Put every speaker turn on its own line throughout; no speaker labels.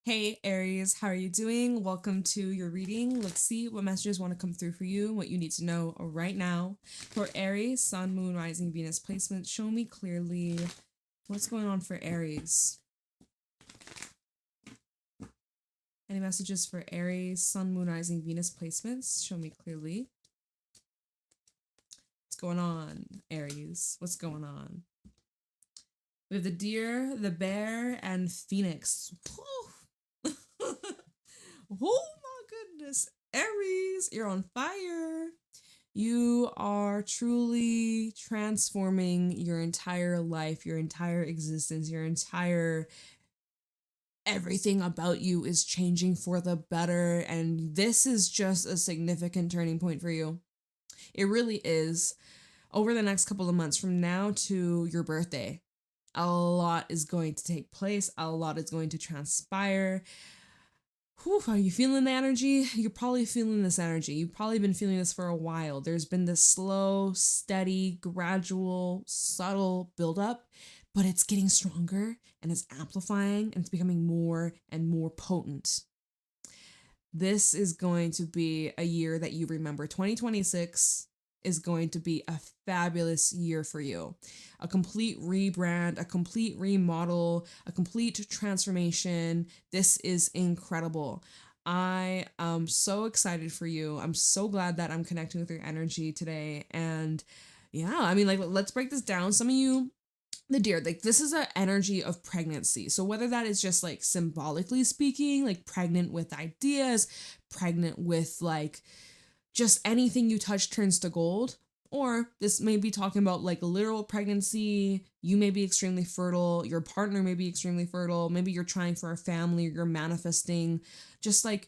Hey Aries, how are you doing? Welcome to your reading. Let's see what messages want to come through for you, what you need to know right now. For Aries, Sun, Moon, Rising, Venus placement, show me clearly what's going on for Aries. Any messages for Aries, Sun, Moon, Rising, Venus placements? Show me clearly. What's going on, Aries? What's going on? We have the deer, the bear, and Phoenix. Oh my goodness. Aries, you're on fire. You are truly transforming your entire life, your entire existence, your entire everything about you is changing for the better. And this is just a significant turning point for you. It really is. Over the next couple of months from now to your birthday, a lot is going to take place, a lot is going to transpire. Whew, are you feeling the energy? You're probably feeling this energy. You've probably been feeling this for a while. There's been this slow, steady, gradual, subtle buildup, but it's getting stronger and it's amplifying and it's becoming more and more potent. This is going to be a year that you remember. 2026 is going to be a fabulous year for you. A complete rebrand, a complete remodel, a complete transformation. This is incredible. I am so excited for you. I'm so glad that I'm connecting with your energy today. And yeah, I mean, like, let's break this down. Some of you, the deer, like, this is an energy of pregnancy. So whether that is just like symbolically speaking, like pregnant with ideas, pregnant with like just anything you touch turns to gold, or this may be talking about like a literal pregnancy. You may be extremely fertile, your partner may be extremely fertile, maybe you're trying for a family, you're manifesting just like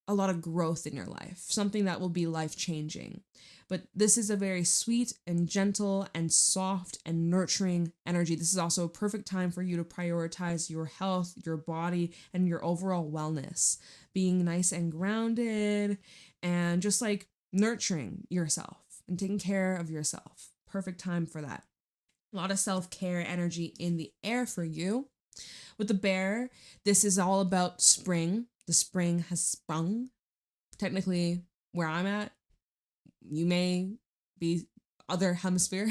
a lot of growth in your life, something that will be life changing. But this is a very sweet and gentle and soft and nurturing energy. This is also a perfect time for you to prioritize your health, your body, and your overall wellness. Being nice and grounded and just like nurturing yourself and taking care of yourself. Perfect time for that. A lot of self-care energy in the air for you. With the bear, this is all about spring. The spring has sprung. Technically, where I'm at, you may be other hemisphere,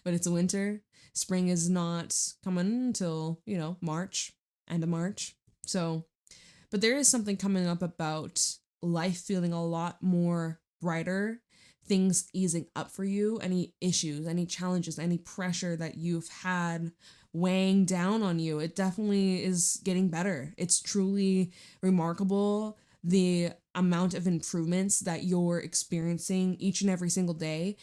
but it's winter. Spring is not coming until, March, end of March. So, but there is something coming up about life feeling a lot more brighter, things easing up for you, any issues, any challenges, any pressure that you've had weighing down on you. It definitely is getting better. It's truly remarkable the amount of improvements that you're experiencing each and every single day.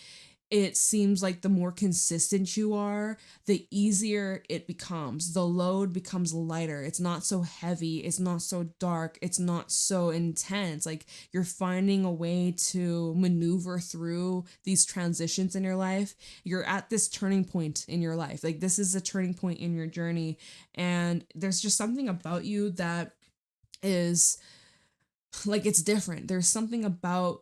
It seems like the more consistent you are, the easier it becomes. The load becomes lighter. It's not so heavy. It's not so dark. It's not so intense. Like, you're finding a way to maneuver through these transitions in your life. You're at this turning point in your life. Like, this is a turning point in your journey. And there's just something about you that is like, it's different. There's something about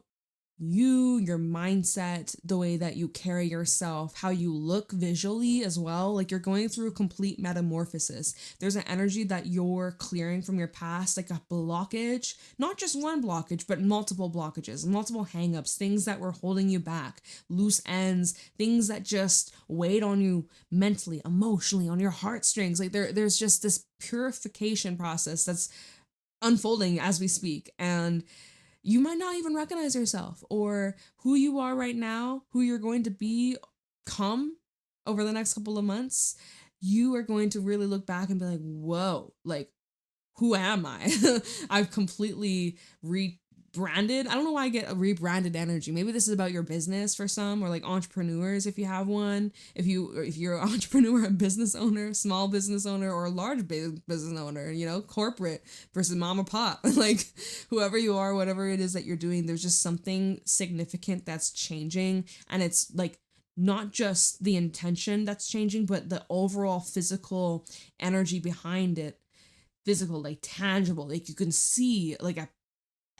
you, your mindset, the way that you carry yourself, how you look visually as well. Like, you're going through a complete metamorphosis. There's an energy that you're clearing from your past, like a blockage, not just one blockage, but multiple blockages, multiple hangups, things that were holding you back, loose ends, things that just weighed on you mentally, emotionally, on your heartstrings. Like, there's just this purification process that's unfolding as we speak. And you might not even recognize yourself or who you are right now, who you're going to be come over the next couple of months. You are going to really look back and be like, whoa, like, who am I? I've completely rebranded. I don't know why I get a rebranded energy. Maybe this is about your business for some, or like entrepreneurs if you have one. If you're an entrepreneur, a business owner, small business owner, or a large business owner, corporate versus mom or pop, like whoever you are, whatever it is that you're doing, there's just something significant that's changing, and it's like not just the intention that's changing, but the overall physical energy behind it. Physical, like tangible, like you can see like a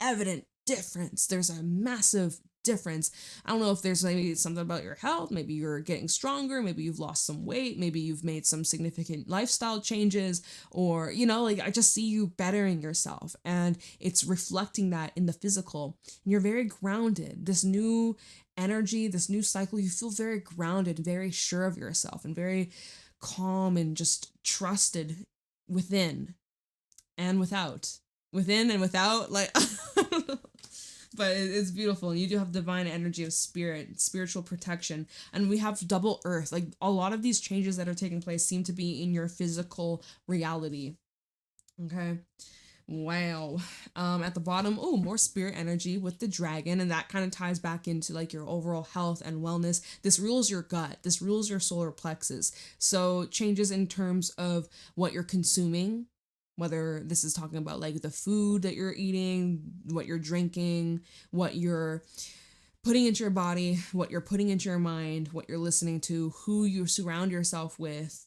evident difference. There's a massive difference. I don't know if there's maybe something about your health. Maybe you're getting stronger. Maybe you've lost some weight. Maybe you've made some significant lifestyle changes, or, you know, like I just see you bettering yourself, and it's reflecting that in the physical. And you're very grounded. This new energy, this new cycle, you feel very grounded, very sure of yourself, and very calm and just trusted within and without. Within and without, like, but it's beautiful. And you do have divine energy of spirit, spiritual protection. And we have double earth. Like, a lot of these changes that are taking place seem to be in your physical reality. Okay. Wow. At the bottom, oh, more spirit energy with the dragon, and that kind of ties back into like your overall health and wellness. This rules your gut. This rules your solar plexus. So changes in terms of what you're consuming, whether this is talking about like the food that you're eating, what you're drinking, what you're putting into your body, what you're putting into your mind, what you're listening to, who you surround yourself with,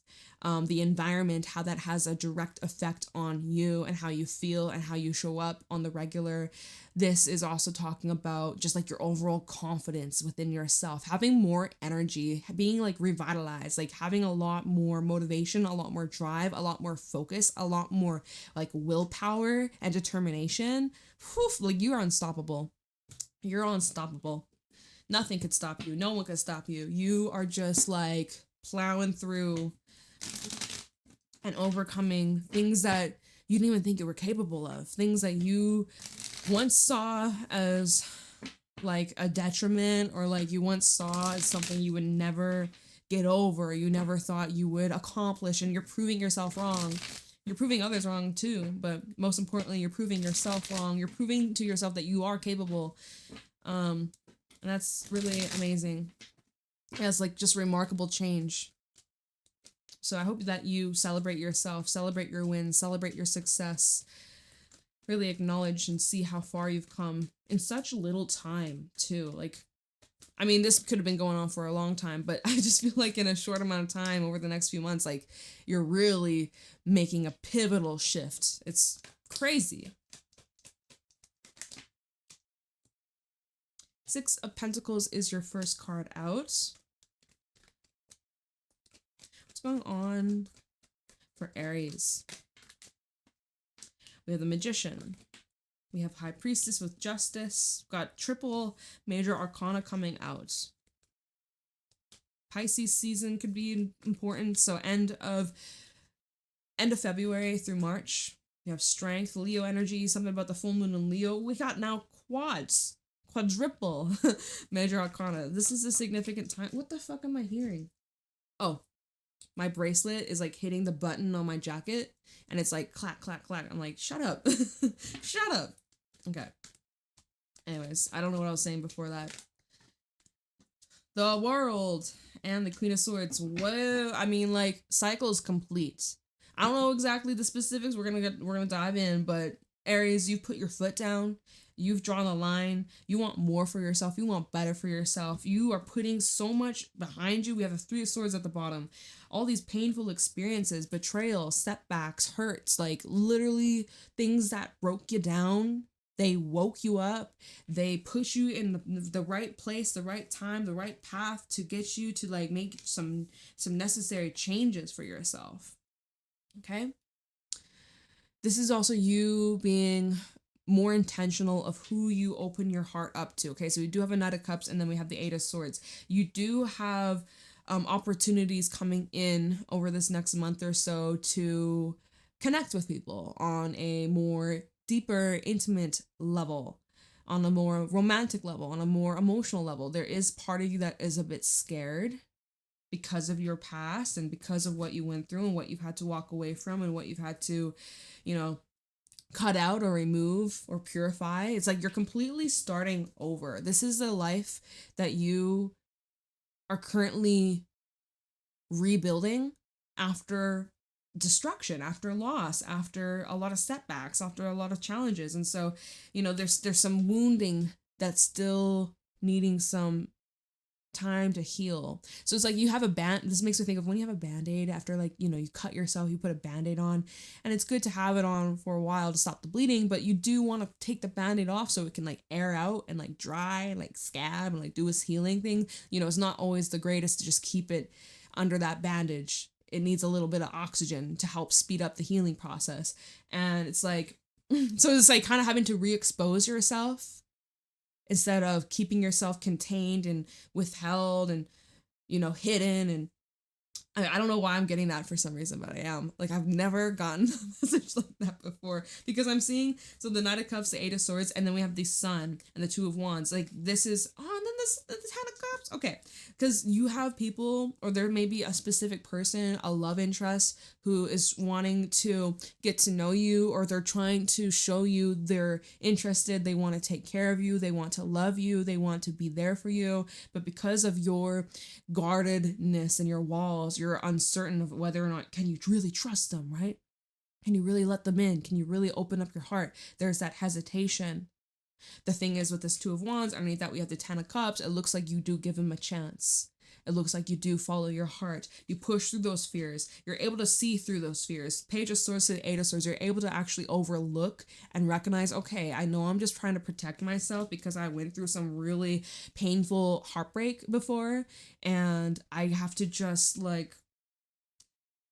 the environment, how that has a direct effect on you and how you feel and how you show up on the regular. This is also talking about just like your overall confidence within yourself, having more energy, being like revitalized, like having a lot more motivation, a lot more drive, a lot more focus, a lot more like willpower and determination. Whew, like you are unstoppable. You're unstoppable. Nothing could stop you. No one could stop you. You are just like plowing through and overcoming things that you didn't even think you were capable of. Things that you once saw as like a detriment, or like you once saw as something you would never get over, you never thought you would accomplish, and you're proving yourself wrong. You're proving others wrong too, but most importantly, you're proving yourself wrong. You're proving to yourself that you are capable. And that's really amazing. It's like just remarkable change. So I hope that you celebrate yourself, celebrate your wins, celebrate your success, really acknowledge and see how far you've come in such little time too. Like, I mean, this could have been going on for a long time, but I just feel like in a short amount of time over the next few months, like you're really making a pivotal shift. It's crazy. Six of Pentacles is your first card out. What's going on for Aries? We have the Magician. We have High Priestess with Justice. We've got triple major arcana coming out. Pisces season could be important. So end of February through March. We have Strength, Leo energy, something about the full moon in Leo. We got now quadruple major arcana. This is a significant time. What the fuck am I hearing? Oh, my bracelet is like hitting the button on my jacket, and it's like clack, clack, clack. I'm like, shut up. Shut up. Okay. Anyways, I don't know what I was saying before that. The World and the Queen of Swords. Whoa. I mean, like, cycle is complete. I don't know exactly the specifics. We're gonna dive in, but Aries, you put your foot down. You've drawn a line. You want more for yourself. You want better for yourself. You are putting so much behind you. We have the Three of Swords at the bottom. All these painful experiences, betrayal, setbacks, hurts, like literally things that broke you down. They woke you up. They push you in the right place, the right time, the right path to get you to like make some necessary changes for yourself. Okay? This is also you being more intentional of who you open your heart up to. Okay, so we do have a Knight of Cups, and then we have the Eight of Swords. You do have opportunities coming in over this next month or so to connect with people on a more deeper, intimate level, on a more romantic level, on a more emotional level. There is part of you that is a bit scared because of your past and because of what you went through and what you've had to walk away from and what you've had to, cut out or remove or purify. It's like you're completely starting over. This is a life that you are currently rebuilding after destruction, after loss, after a lot of setbacks, after a lot of challenges. And so, there's some wounding that's still needing some time to heal. So it's like you have a this makes me think of when you have a band-aid after, like, you know, you cut yourself, you put a band-aid on, and it's good to have it on for a while to stop the bleeding, but you do want to take the band-aid off so it can like air out and like dry and like scab and like do its healing thing. You know, it's not always the greatest to just keep it under that bandage. It needs a little bit of oxygen to help speed up the healing process. And it's like, so it's like kind of having to re-expose yourself instead of keeping yourself contained and withheld and, you know, hidden. And I don't know why I'm getting that for some reason, but I am. Like, I've never gotten a message like that before, because I'm seeing, so the Knight of Cups, the Eight of Swords, and then we have the Sun and the Two of Wands. Like, this is, and then the Ten of Cups. Okay, because you have people, or there may be a specific person, a love interest, who is wanting to get to know you, or they're trying to show you they're interested, they want to take care of you, they want to love you, they want to be there for you, but because of your guardedness and your walls, you're uncertain of whether or not, can you really trust them, right? Can you really let them in? Can you really open up your heart? There's that hesitation. The thing is, with this Two of Wands, underneath that we have the Ten of Cups, it looks like you do give him a chance. It looks like you do follow your heart. You push through those fears. You're able to see through those fears. Page of Swords to the Eight of Swords, you're able to actually overlook and recognize, okay, I know I'm just trying to protect myself because I went through some really painful heartbreak before, and I have to just like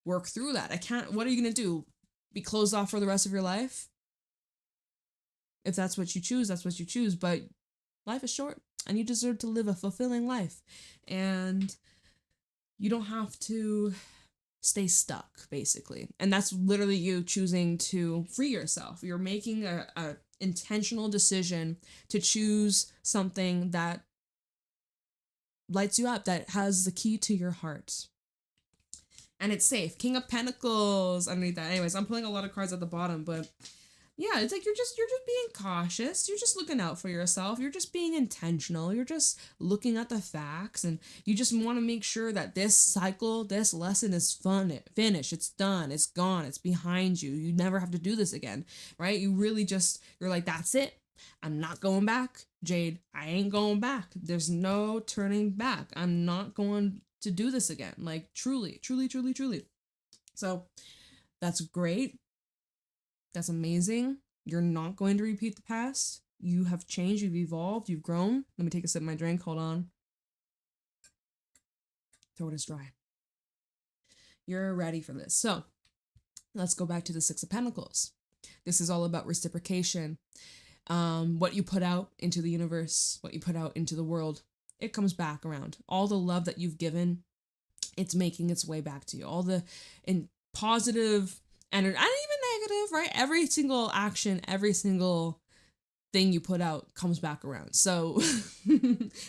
work through that. I can't, what are you going to do? Be closed off for the rest of your life? If that's what you choose, that's what you choose. But life is short and you deserve to live a fulfilling life. And you don't have to stay stuck, basically. And that's literally you choosing to free yourself. You're making a intentional decision to choose something that lights you up, that has the key to your heart. And it's safe. King of Pentacles underneath that. Anyways, I'm pulling a lot of cards at the bottom, but yeah, it's like you're just being cautious. You're just looking out for yourself. You're just being intentional. You're just looking at the facts, and you just want to make sure that this cycle, this lesson is finished. It's done. It's gone. It's behind you. You never have to do this again, right? You really just, you're like, that's it. I'm not going back, Jade. I ain't going back. There's no turning back. I'm not going to do this again. Like, truly, truly, truly, truly. So that's great. That's amazing. You're not going to repeat the past. You have changed, you've evolved, you've grown. Let me take a sip of my drink. Hold on. Throat is dry. You're ready for this. So let's go back to the Six of Pentacles. This is all about reciprocation. What you put out into the universe, what you put out into the world, it comes back around. All the love that you've given, it's making its way back to you. All the positive energy, and even negative, right? Every single action, every single thing you put out comes back around. So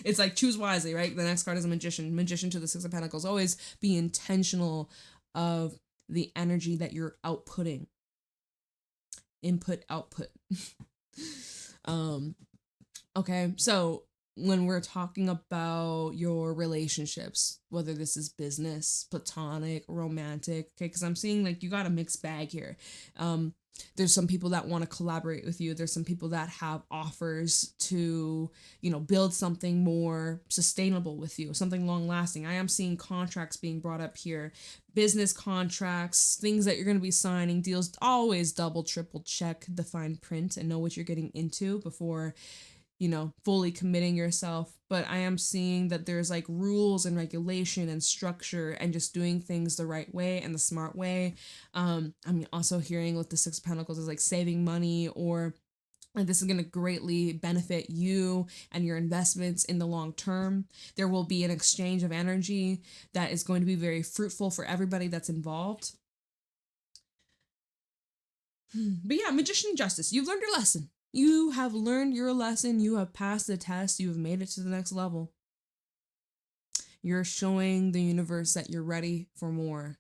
it's like, choose wisely, right? The next card is a Magician. Magician to the Six of Pentacles. Always be intentional of the energy that you're outputting. Input, output. Okay, so when we're talking about your relationships, whether this is business, platonic, romantic, okay, because I'm seeing like you got a mixed bag here. There's some people that want to collaborate with you. There's some people that have offers to, you know, build something more sustainable with you, something long lasting. I am seeing contracts being brought up here, business contracts, things that you're going to be signing, deals. Always double, triple check the fine print and know what you're getting into before, you know, fully committing yourself. But I am seeing that there's like rules and regulation and structure and just doing things the right way and the smart way. I'm also hearing with the Six of Pentacles is like saving money, or like this is going to greatly benefit you and your investments in the long term. There will be an exchange of energy that is going to be very fruitful for everybody that's involved. But yeah, Magician and Justice, you've learned your lesson. You have learned your lesson. You have passed the test. You have made it to the next level. You're showing the universe that you're ready for more.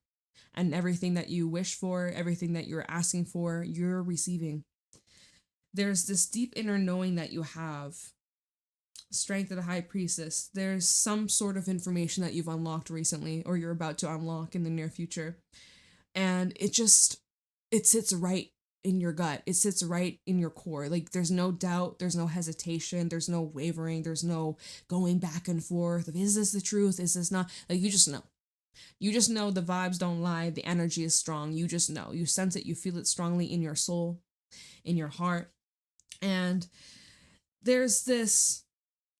And everything that you wish for, everything that you're asking for, you're receiving. There's this deep inner knowing that you have. Strength of the High Priestess. There's some sort of information that you've unlocked recently, or you're about to unlock in the near future. And it sits right in your gut. It sits right in your core. Like there's no doubt, there's no hesitation, there's no wavering, there's no going back and forth of, is this the truth? Is this not? Like you just know. You just know the vibes don't lie. The energy is strong. You just know. You sense it. You feel it strongly in your soul, in your heart. And there's this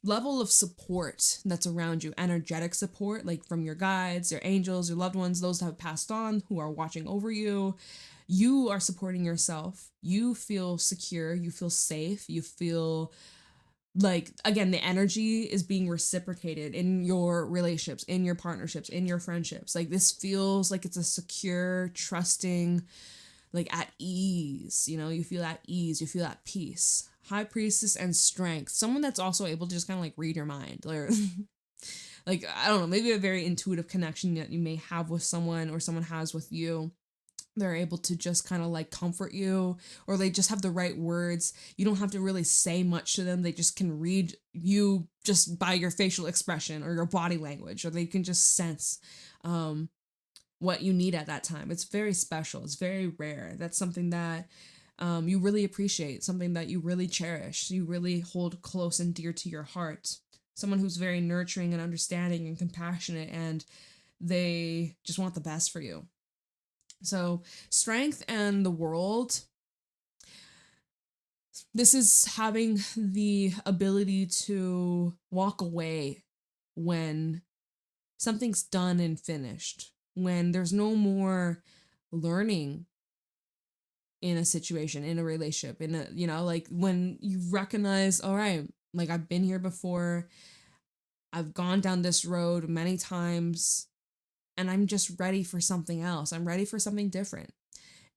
level of support that's around you, energetic support, like from your guides, your angels, your loved ones, those that have passed on, who are watching over you. You are supporting yourself. You feel secure. You feel safe. You feel like, again, the energy is being reciprocated in your relationships, in your partnerships, in your friendships. Like this feels like it's a secure, trusting, like at ease, you know, you feel at ease, you feel at peace. High priestess and strength, someone that's also able to just kind of like read your mind, or like, I don't know, maybe a very intuitive connection that you may have with someone or someone has with you. They're able to just kind of like comfort you, or they just have the right words. You don't have to really say much to them. They just can read you just by your facial expression or your body language, or they can just sense what you need at that time. It's very special. It's very rare. That's something that you really appreciate, something that you really cherish, you really hold close and dear to your heart. Someone who's very nurturing and understanding and compassionate, and they just want the best for you. So strength and the world, this is having the ability to walk away when something's done and finished, when there's no more learning in a situation, in a relationship, in a, you know, like when you recognize, all right, like I've been here before, I've gone down this road many times, and I'm just ready for something else. I'm ready for something different.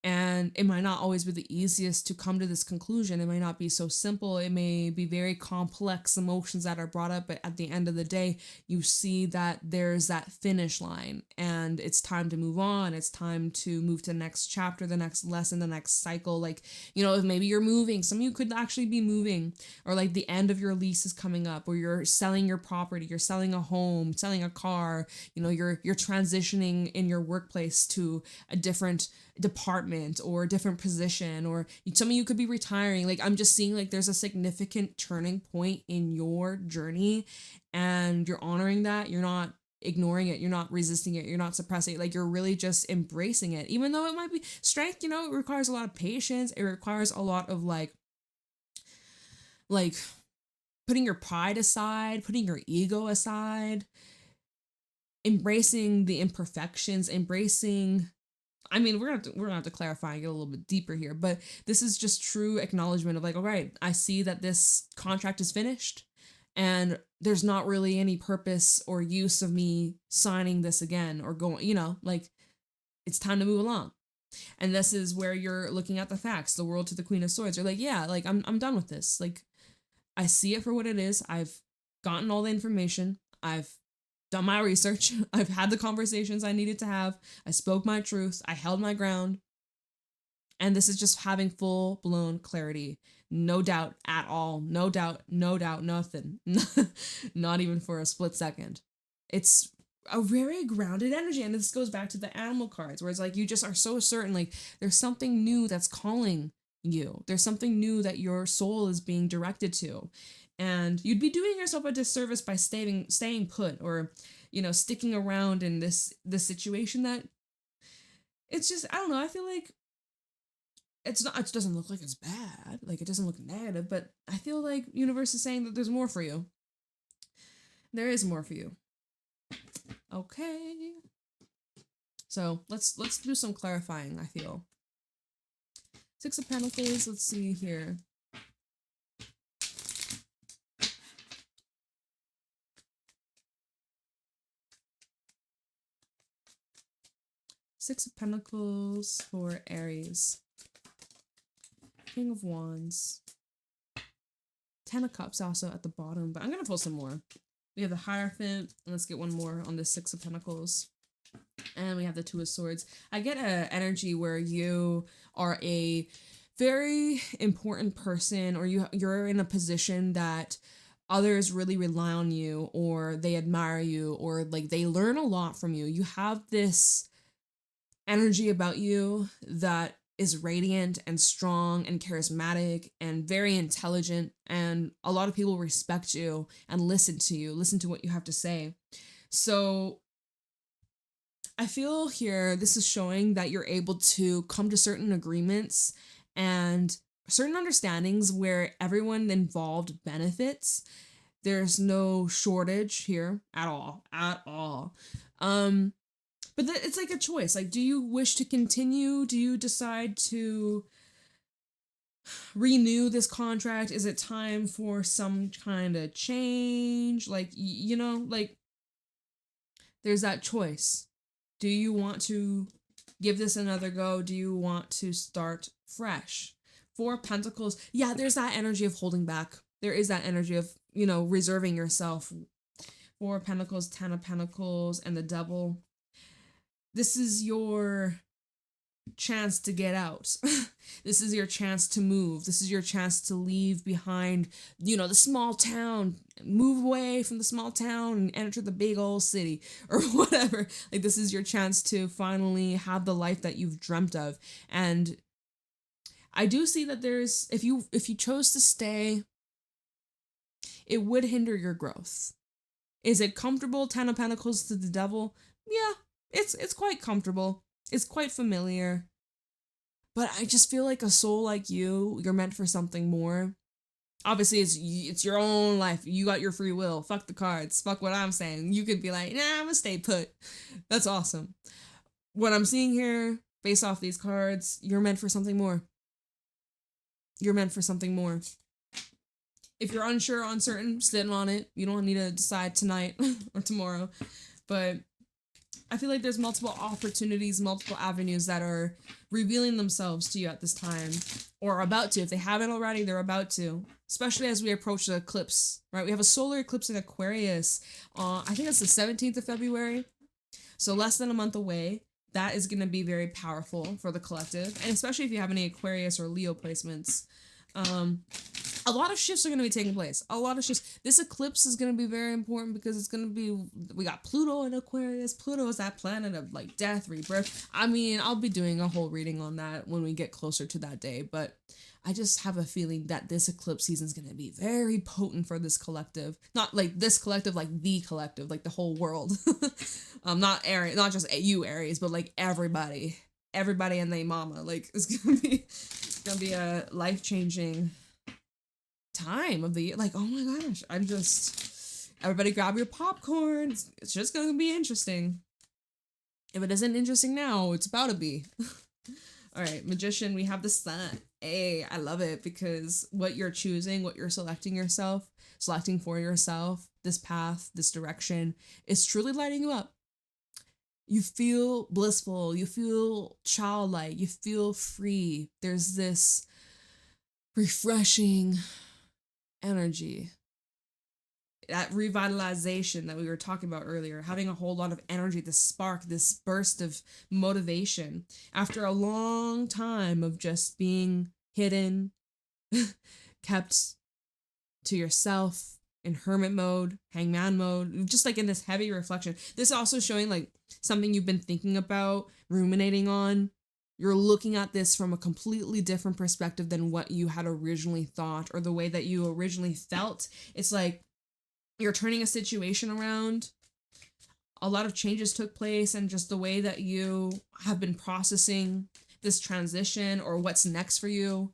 And it might not always be the easiest to come to this conclusion. It might not be so simple. It may be very complex emotions that are brought up, but at the end of the day, you see that there's that finish line and it's time to move on. It's time to move to the next chapter, the next lesson, the next cycle. Like, you know, if maybe you're moving, some of you could actually be moving, or like the end of your lease is coming up, or you're selling your property, you're selling a home, selling a car, you know, you're transitioning in your workplace to a different department or a different position, or some of you could be retiring. Like I'm just seeing like there's a significant turning point in your journey, and you're honoring that. You're not ignoring it, you're not resisting it, you're not suppressing it. Like you're really just embracing it, even though it might be strength. You know, it requires a lot of patience. It requires a lot of like putting your pride aside, putting your ego aside, embracing the imperfections, embracing, I mean, we're gonna have to clarify and get a little bit deeper here, but this is just true acknowledgement of like, all right, I see that this contract is finished, and there's not really any purpose or use of me signing this again or going, you know, like it's time to move along. And this is where you're looking at the facts, the world to the Queen of Swords. You're like, yeah, like I'm done with this. Like I see it for what it is. I've gotten all the information. I've done my research. I've had the conversations I needed to have. I spoke my truth. I held my ground. And this is just having full blown clarity. No doubt at all. No doubt, nothing. Not even for a split second. It's a very grounded energy. And this goes back to the animal cards, where it's like you just are so certain, like there's something new that's calling you. There's something new that your soul is being directed to. And you'd be doing yourself a disservice by staying put, or, you know, sticking around in this situation that it's just, I don't know, I feel like it doesn't look like it's bad. Like it doesn't look negative, but I feel like universe is saying that there's more for you. There is more for you. Okay. So let's do some clarifying, I feel. Six of Pentacles, let's see here. Six of Pentacles for Aries. King of Wands. Ten of Cups also at the bottom, but I'm going to pull some more. We have the Hierophant, and let's get one more on the Six of Pentacles. And we have the Two of Swords. I get an energy where you are a very important person, or you're in a position that others really rely on you, or they admire you, or like they learn a lot from you. You have this energy about you that is radiant and strong and charismatic and very intelligent, and a lot of people respect you and listen to what you have to say. So I feel here this is showing that you're able to come to certain agreements and certain understandings where everyone involved benefits. There's no shortage here at all. But it's like a choice. Like, do you wish to continue? Do you decide to renew this contract? Is it time for some kind of change? Like, like there's that choice. Do you want to give this another go? Do you want to start fresh? 4 of Pentacles. Yeah, there's that energy of holding back. There is that energy of, reserving yourself. 4 of Pentacles, 10 of Pentacles, and the Devil. This is your chance to get out. This is your chance to move. This is your chance to leave behind, the small town, move away from the small town and enter the big old city or whatever. Like, this is your chance to finally have the life that you've dreamt of. And I do see that there's, if you chose to stay, it would hinder your growth. Is it comfortable? 10 of Pentacles to the Devil. Yeah, it's quite comfortable. It's quite familiar. But I just feel like a soul like you're meant for something more. Obviously, it's your own life. You got your free will. Fuck the cards. Fuck what I'm saying. You could be like, nah, I'm gonna stay put. That's awesome. What I'm seeing here, based off these cards, you're meant for something more. You're meant for something more. If you're unsure, uncertain, sit on it. You don't need to decide tonight or tomorrow. But I feel like there's multiple opportunities, multiple avenues that are revealing themselves to you at this time, or are about to. If they haven't already, they're about to. Especially as we approach the eclipse, right? We have a solar eclipse in Aquarius. I think it's the 17th of February. So less than a month away. That is going to be very powerful for the collective. And especially if you have any Aquarius or Leo placements. A lot of shifts are going to be taking place. A lot of shifts. This eclipse is going to be very important because it's going to be, we got Pluto in Aquarius. Pluto is that planet of like death, rebirth. I mean, I'll be doing a whole reading on that when we get closer to that day. But I just have a feeling that this eclipse season is going to be very potent for this collective. Not like this collective, like the collective, like the whole world. Not Aries, not just you Aries, but like everybody and their mama. Like it's going to be a life-changing time of the year. Like, oh my gosh, everybody grab your popcorn. It's just gonna be interesting. If it isn't interesting now, it's about to be. All right, Magician, we have the Sun. Hey, I love it because what you're choosing, what you're selecting for yourself, this path, this direction, is truly lighting you up. You feel blissful, you feel childlike, you feel free. There's this refreshing energy, that revitalization that we were talking about earlier, having a whole lot of energy, this spark, this burst of motivation after a long time of just being hidden, kept to yourself in hermit mode, hangman mode, just like in this heavy reflection. This is also showing like something you've been thinking about, ruminating on. You're looking at this from a completely different perspective than what you had originally thought or the way that you originally felt. It's like you're turning a situation around. A lot of changes took place, and just the way that you have been processing this transition or what's next for you.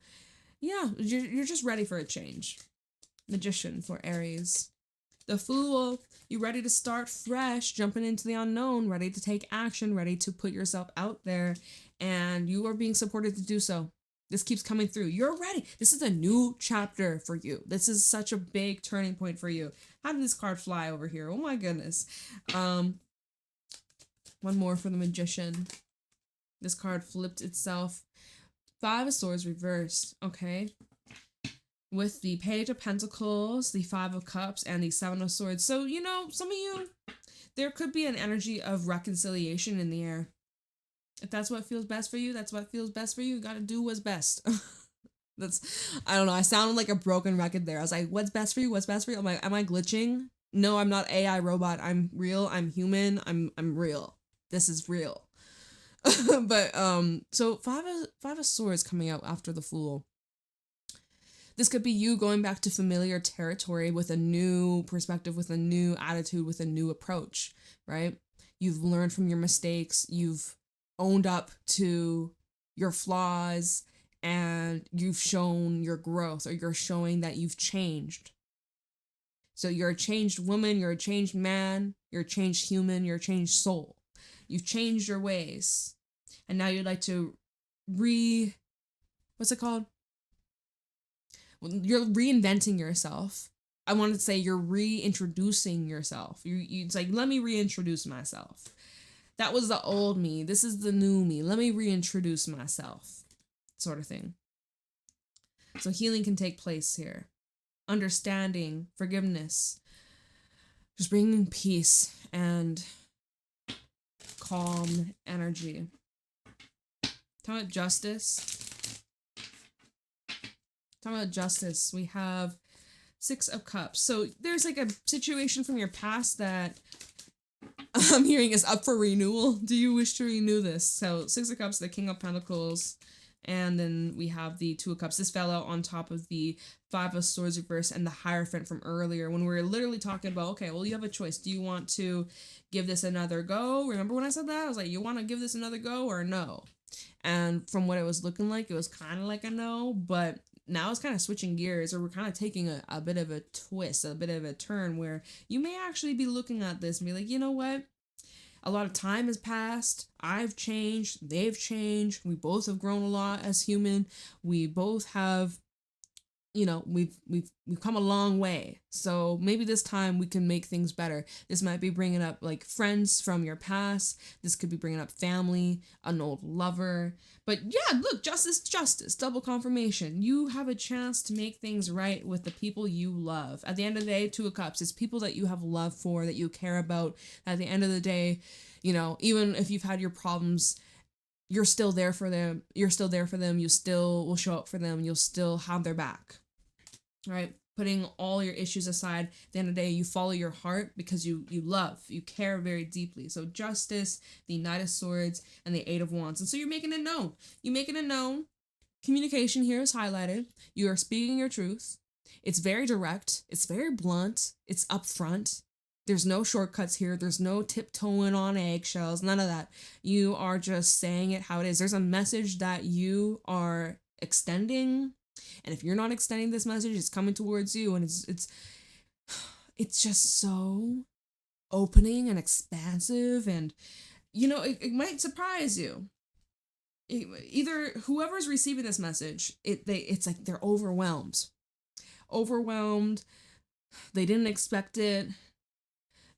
Yeah, you're just ready for a change. Magician for Aries. The Fool, you ready to start fresh, jumping into the unknown, ready to take action, ready to put yourself out there, and you are being supported to do so. This keeps coming through. You're ready. This is a new chapter for you. This is such a big turning point for you. How did this card fly over here? Oh my goodness. One more for the Magician. This card flipped itself. 5 of Swords reversed. Okay. With the Page of Pentacles, the 5 of Cups, and the 7 of Swords. So, some of you, there could be an energy of reconciliation in the air. If that's what feels best for you, that's what feels best for you. You gotta do what's best. I don't know, I sounded like a broken record there. I was like, what's best for you? What's best for you? Am I glitching? No, I'm not AI robot. I'm real. I'm human. I'm real. This is real. But so five of swords coming out after the Fool. This could be you going back to familiar territory with a new perspective, with a new attitude, with a new approach, right? You've learned from your mistakes, you've owned up to your flaws, and you've shown your growth, or you're showing that you've changed. So you're a changed woman, you're a changed man, you're a changed human, you're a changed soul. You've changed your ways. And now you'd like to what's it called? You're reinventing yourself. I want to say you're reintroducing yourself. It's like, let me reintroduce myself. That was the old me. This is the new me. Let me reintroduce myself, sort of thing. So healing can take place here. Understanding, forgiveness, just bringing peace and calm energy. Talking about justice. Talking about justice, we have 6 of Cups. So there's like a situation from your past that I'm hearing is up for renewal. Do you wish to renew this? So 6 of Cups, the King of Pentacles, and then we have the 2 of Cups. This fell out on top of the 5 of Swords reverse and the Hierophant from earlier when we were literally talking about, okay, well, you have a choice. Do you want to give this another go? Remember when I said that? I was like, you want to give this another go or no? And from what it was looking like, it was kind of like a no, but now it's kind of switching gears, or we're kind of taking a bit of a twist, a bit of a turn where you may actually be looking at this and be like, you know what? A lot of time has passed. I've changed. They've changed. We both have grown a lot as human. We both have, you know, we've come a long way. So maybe this time we can make things better. This might be bringing up like friends from your past. This could be bringing up family, an old lover. But yeah, look, justice, double confirmation. You have a chance to make things right with the people you love. At the end of the day, 2 of Cups, it's people that you have love for, that you care about. At the end of the day, you know, even if you've had your problems, you're still there for them. You're still there for them. You still will show up for them. You'll still have their back. Right? Putting all your issues aside, at the end of the day, you follow your heart because you love, you care very deeply. So justice, the Knight of Swords, and the 8 of Wands. And so you're making it known. You making it known. Communication here is highlighted. You are speaking your truth. It's very direct. It's very blunt. It's upfront. There's no shortcuts here. There's no tiptoeing on eggshells. None of that. You are just saying it how it is. There's a message that you are extending. And if you're not extending this message, it's coming towards you, and it's just so opening and expansive, and you know, it might surprise you. Either whoever's receiving this message, it's like they're overwhelmed. They didn't expect it.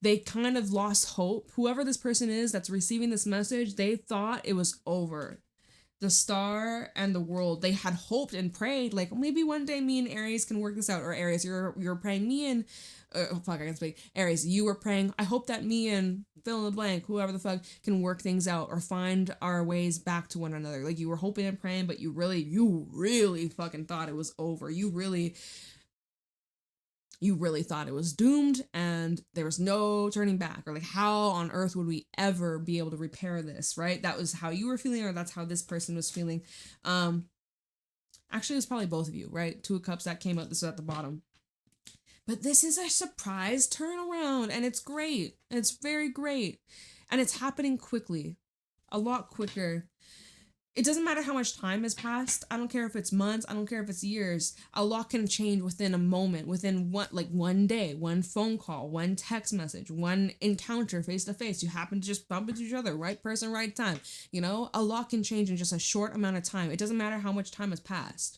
They kind of lost hope. Whoever this person is that's receiving this message, they thought it was over. The Star and the World, they had hoped and prayed, like, maybe one day me and Aries can work this out. Or Aries, you're praying me and, I can speak. Aries, you were praying, I hope that me and fill in the blank, whoever the fuck, can work things out or find our ways back to one another. Like, you were hoping and praying, but you really fucking thought it was over. You really thought it was doomed and there was no turning back, or like, how on earth would we ever be able to repair this, right? That was how you were feeling, or that's how this person was feeling. Actually, it was probably both of you, right? 2 of Cups, that came out, this is at the bottom. But this is a surprise turnaround, and it's great. It's very great. And it's happening quickly. A lot quicker. It doesn't matter how much time has passed. I don't care if it's months. I don't care if it's years. A lot can change within a moment, within one day, one phone call, one text message, one encounter face to face. You happen to just bump into each other, right person, right time. You know, a lot can change in just a short amount of time. It doesn't matter how much time has passed.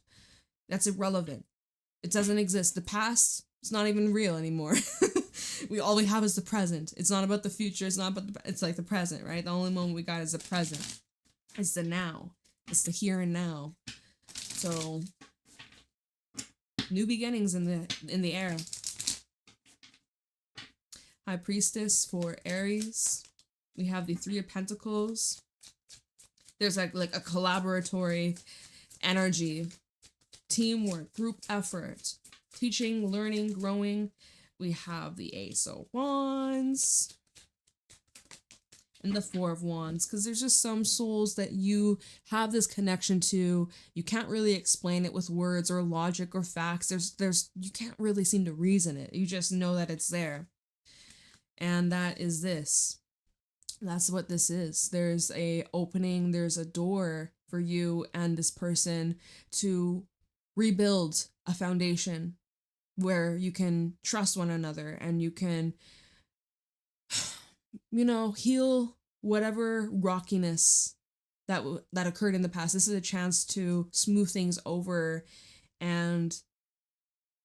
That's irrelevant. It doesn't exist. The past, it's not even real anymore. All we have is the present. It's not about the future. It's not about it's like the present, right? The only moment we got is the present. It's the now. It's the here and now. So, new beginnings in the air. High Priestess for Aries. We have the 3 of Pentacles. There's like a collaboratory energy, teamwork, group effort, teaching, learning, growing. We have the Ace of Wands. and the Four of Wands, because there's just some souls that you have this connection to. You can't really explain it with words or logic or facts. You can't really seem to reason it. You just know that it's there. And that is this. That's what this is. There's a opening, there's a door for you and this person to rebuild a foundation where you can trust one another and you can, you know, heal whatever rockiness that occurred in the past. This is a chance to smooth things over and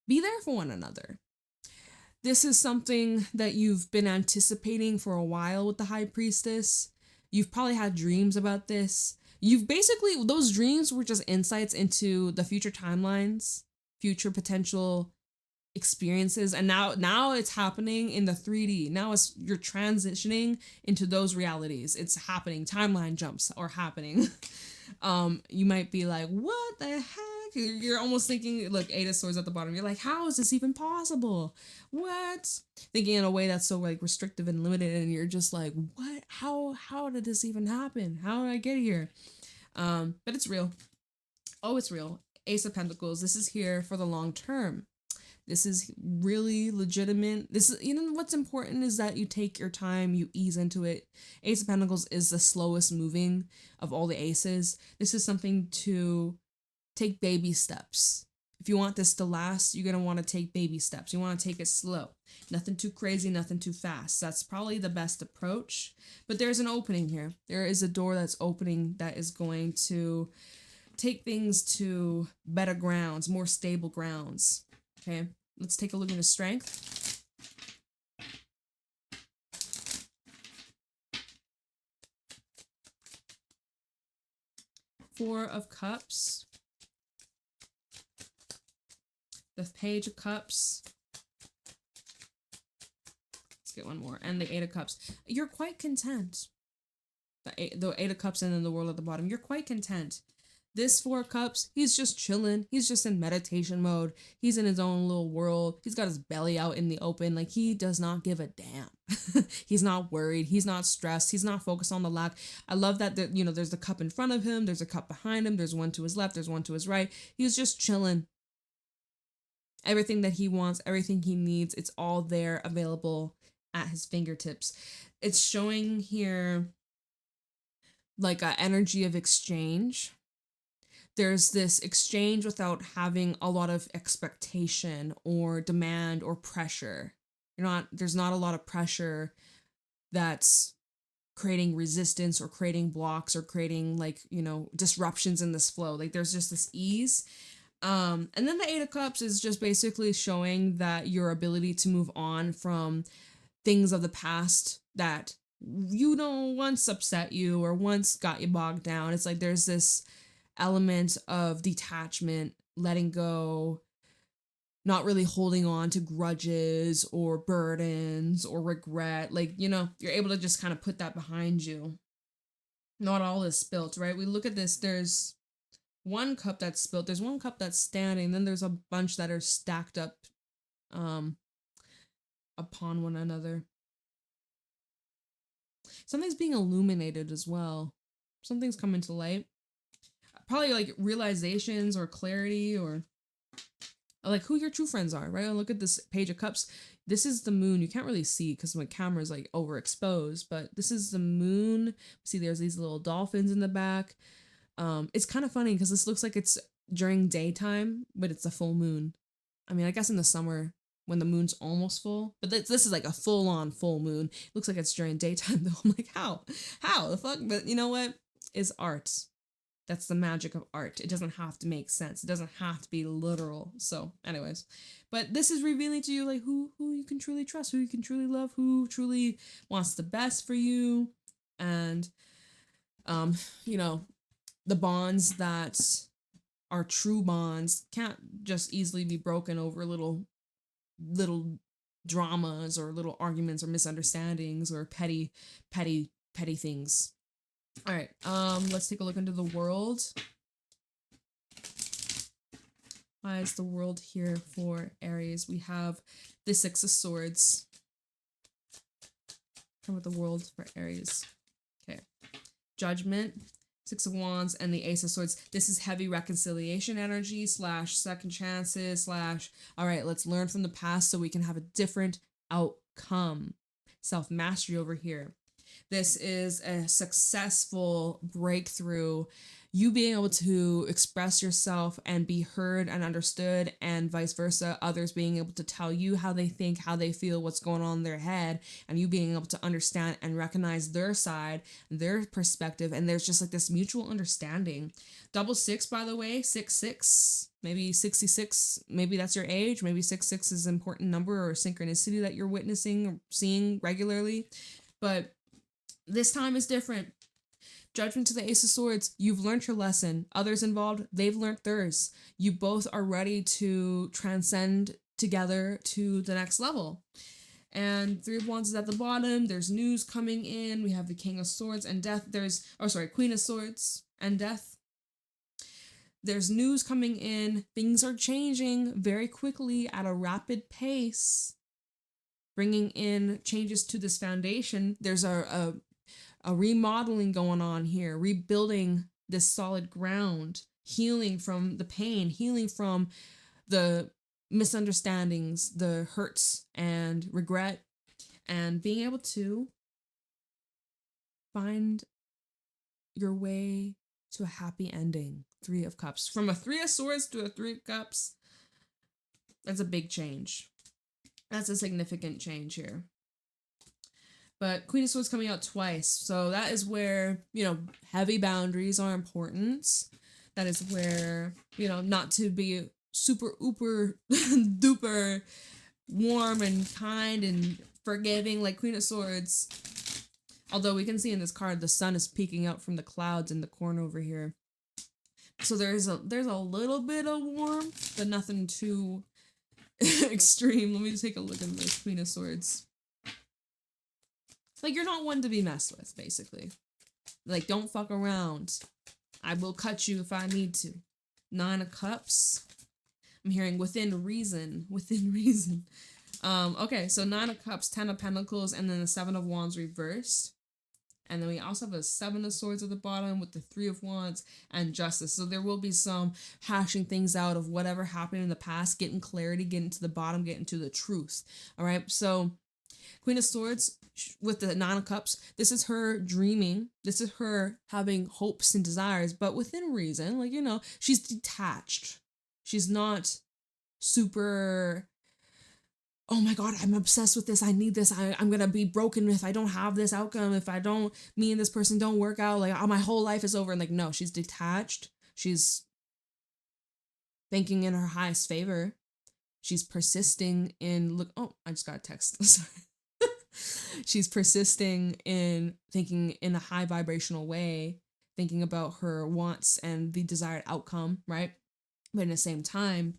be there for one another. This is something that you've been anticipating for a while with the High Priestess. You've probably had dreams about this. You've basically, those dreams were just insights into the future timelines, future potential experiences, and now it's happening in the 3D. Now you're transitioning into those realities. It's happening. Timeline jumps are happening. You might be like, what the heck? You're almost thinking, look, 8 of Swords at the bottom. You're like, how is this even possible? What? Thinking in a way that's so like restrictive and limited, and you're just like, what? How did this even happen? How did I get here? But it's real. Oh, it's real. Ace of Pentacles. This is here for the long term. This is really legitimate. This is, you know, what's important is that you take your time, you ease into it. Ace of Pentacles is the slowest moving of all the aces. This is something to take baby steps. If you want this to last, you're going to want to take baby steps. You want to take it slow. Nothing too crazy, nothing too fast. That's probably the best approach. But there's an opening here. There is a door that's opening that is going to take things to better grounds, more stable grounds. Okay, let's take a look into strength. Four of Cups. The Page of Cups. Let's get one more. And the 8 of Cups. You're quite content. The eight of Cups and then the World at the bottom. You're quite content. This 4 of Cups, he's just chilling. He's just in meditation mode. He's in his own little world. He's got his belly out in the open. Like, he does not give a damn. He's not worried. He's not stressed. He's not focused on the lack. I love that, you know, there's the cup in front of him. There's a cup behind him. There's one to his left. There's one to his right. He's just chilling. Everything that he wants, everything he needs, it's all there available at his fingertips. It's showing here like an energy of exchange. There's this exchange without having a lot of expectation or demand or pressure. There's not a lot of pressure that's creating resistance or creating blocks or creating, like, you know, disruptions in this flow. Like, there's just this ease. And then the 8 of Cups is just basically showing that your ability to move on from things of the past that, you know, once upset you or once got you bogged down. It's like there's this element of detachment, letting go, not really holding on to grudges or burdens or regret. Like, you know, you're able to just kind of put that behind you. Not all is spilt, right? We look at this, there's one cup that's spilt, there's one cup that's standing, then there's a bunch that are stacked up upon one another. Something's being illuminated as well. Something's coming to light. Probably like realizations or clarity or like who your true friends are, right? Look at this Page of Cups. This is the moon. You can't really see because my camera is like overexposed, but this is the moon. See, there's these little dolphins in the back. It's kind of funny because this looks like it's during daytime, but it's a full moon. I mean, I guess in the summer when the moon's almost full, but this is like a full-on full moon. It looks like it's during daytime though. I'm like, how the fuck? But you know what? It's art. That's the magic of art. It doesn't have to make sense. It doesn't have to be literal. So anyways, but this is revealing to you like who you can truly trust, who you can truly love, who truly wants the best for you. And, you know, the bonds that are true bonds can't just easily be broken over little dramas or little arguments or misunderstandings or petty things. All right, let's take a look into the world. Why is the world here for Aries? We have the 6 of Swords. Come with the world for Aries. Okay. Judgment, Six of Wands, and the Ace of Swords. This is heavy reconciliation energy / second chances / all right, let's learn from the past so we can have a different outcome. Self-mastery over here. This is a successful breakthrough. You being able to express yourself and be heard and understood, and vice versa. Others being able to tell you how they think, how they feel, what's going on in their head, and you being able to understand and recognize their side, their perspective, and there's just like this mutual understanding. Double six, by the way, 666, maybe 66, maybe that's your age, maybe 66 is an important number or synchronicity that you're witnessing or seeing regularly, but this time is different. Judgment to the Ace of Swords. You've learned your lesson. Others involved, they've learned theirs. You both are ready to transcend together to the next level. And Three of Wands is at the bottom. There's news coming in. We have the King of Swords and Death. Queen of Swords and Death. There's news coming in. Things are changing very quickly at a rapid pace. Bringing in changes to this foundation. There's a remodeling going on here, rebuilding this solid ground, healing from the pain, healing from the misunderstandings, the hurts and regret, and being able to find your way to a happy ending. Three of Cups. From a Three of Swords to a Three of Cups, that's a big change. That's a significant change here. But Queen of Swords coming out twice. So that is where, heavy boundaries are important. That is where, not to be super ooper duper warm and kind and forgiving like Queen of Swords. Although we can see in this card, the sun is peeking out from the clouds in the corner over here. So there's a little bit of warmth, but nothing too extreme. Let me take a look at this Queen of Swords. Like, you're not one to be messed with, basically. Like, don't fuck around. I will cut you if I need to. Nine of Cups. I'm hearing within reason. Within reason. Okay, so Nine of Cups, Ten of Pentacles, and then the Seven of Wands reversed. And then we also have a Seven of Swords at the bottom with the Three of Wands and Justice. So there will be some hashing things out of whatever happened in the past, getting clarity, getting to the bottom, getting to the truth. All right, so Queen of Swords with the Nine of Cups, this is her dreaming. This is her having hopes and desires, but within reason. Like, she's detached. She's not super, oh my God, I'm obsessed with this. I need this. I'm going to be broken if I don't have this outcome. If me and this person don't work out, like, my whole life is over. And like, no, she's detached. She's thinking in her highest favor. She's persisting in, I just got a text. Sorry. She's persisting in thinking in a high vibrational way, thinking about her wants and the desired outcome, right? But in the same time,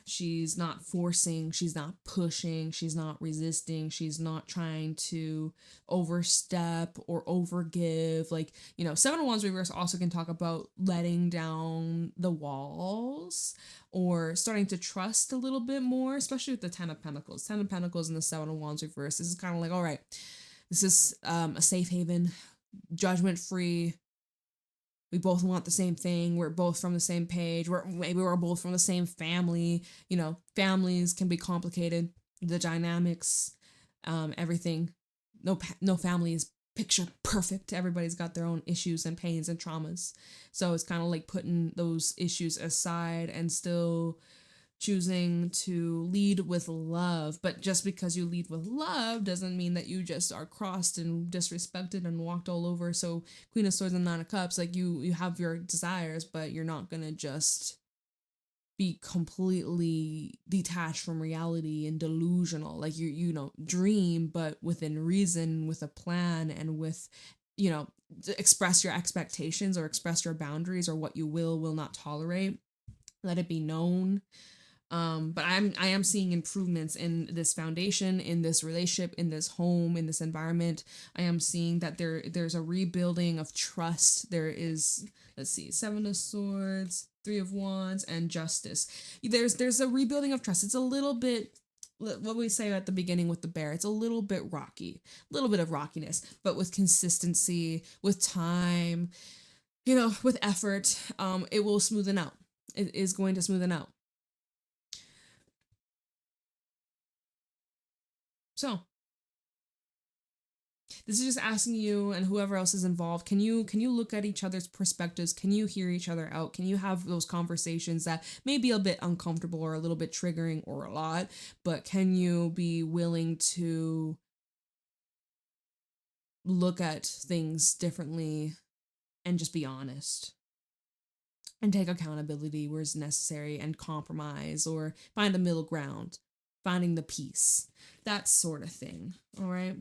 she's not forcing, she's not pushing, she's not resisting, she's not trying to overstep or overgive. Like, Seven of Wands reverse also can talk about letting down the walls or starting to trust a little bit more, especially with the Ten of Pentacles. Ten of Pentacles and the Seven of Wands reverse. This is kind of like, all right, this is a safe haven, judgment-free. We both want the same thing. We're both from the same page. Maybe we're both from the same family. Families can be complicated. The dynamics, everything. No family is picture perfect. Everybody's got their own issues and pains and traumas. So it's kind of like putting those issues aside and still choosing to lead with love. But just because you lead with love doesn't mean that you just are crossed and disrespected and walked all over. So Queen of Swords and Nine of Cups, like you have your desires, but you're not going to just be completely detached from reality and delusional. Like you dream, but within reason, with a plan, and with, express your expectations or express your boundaries or what you will not tolerate. Let it be known. But I am seeing improvements in this foundation, in this relationship, in this home, in this environment. I am seeing that there's a rebuilding of trust. There is, let's see, Seven of Swords, Three of Wands, and Justice. There's a rebuilding of trust. It's a little bit what we say at the beginning with the bear, it's a little bit rocky, a little bit of rockiness, but with consistency, with time, with effort, it will smoothen out. It is going to smoothen out. So this is just asking you and whoever else is involved, can you look at each other's perspectives? Can you hear each other out? Can you have those conversations that may be a bit uncomfortable or a little bit triggering or a lot, but can you be willing to look at things differently and just be honest? And take accountability where it's necessary and compromise or find a middle ground, finding the peace, that sort of thing. All right.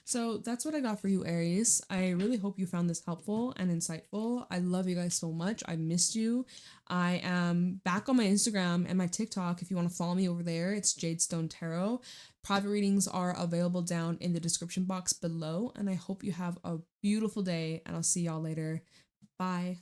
So that's what I got for you, Aries. I really hope you found this helpful and insightful. I love you guys so much. I missed you. I am back on my Instagram and my TikTok. If you want to follow me over there, it's JadeStoneTarot. Private readings are available down in the description box below. And I hope you have a beautiful day, and I'll see y'all later. Bye.